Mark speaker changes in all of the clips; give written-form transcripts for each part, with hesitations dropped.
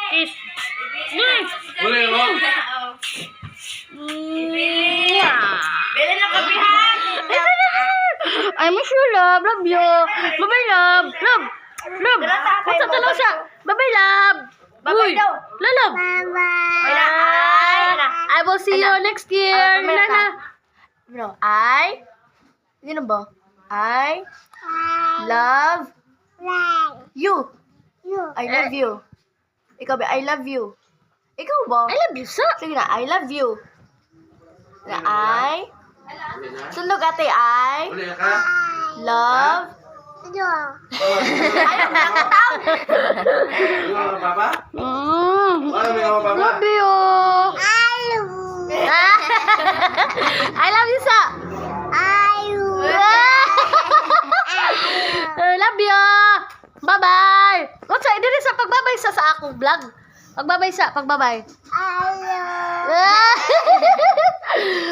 Speaker 1: Kiss. Kiss.
Speaker 2: Uli mo.
Speaker 3: Bili na kapihan.
Speaker 1: I miss you, love. Love you. Bye-bye, love. Love. Love. What's up, talo siya? Bye-bye, love.
Speaker 3: Bye-bye daw.
Speaker 1: Love. I will see you next year. Nana.
Speaker 3: Bro, Sino ba? I love you. I love you. Ikaw ba? I love you. Ikaw ba?
Speaker 1: I love you, sa.
Speaker 3: Sige na, I love you. Na Sundog ate, I
Speaker 2: Uli ka.
Speaker 3: love Ayaw na nakataw.
Speaker 2: Uli ka papa? Wala mo ka papa?
Speaker 1: Love you. I love you, sa. Love you. Bye-bye. What's up? Dili sa pagbabay sa akong vlog. Pagbabay sa, pagbabay.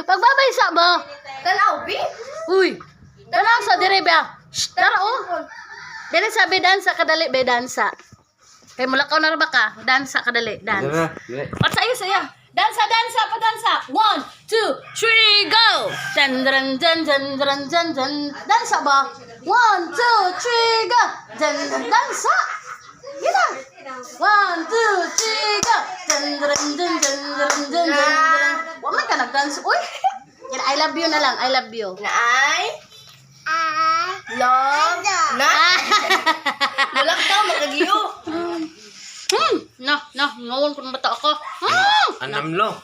Speaker 1: Pagbabay sa mo.
Speaker 3: Tanaw, bi?
Speaker 1: Uy. Tanaw sa dire ba? Shh, tara oh. Dili sa bedansa kadali bedansa. Kay mulakaw na ra ba ka? Dansa kadali, dance. What sa iyo saya? Dansa, dansa, padansa. 1, 2, 3, go! Dun dun dun dun dun dun dun. Dansa ba? 1, 2, 3, go! Dun dun dansa. Gina. 1, 2, 3, go! Dun dun dun dun dun dun dun. Wa man ka nagdance. Uy. Yan, I love you na lang. I love you.
Speaker 3: Na love na. Lalak daw, magagiyo.
Speaker 1: No, ngawon ko ng bata ako.
Speaker 2: Anam lo.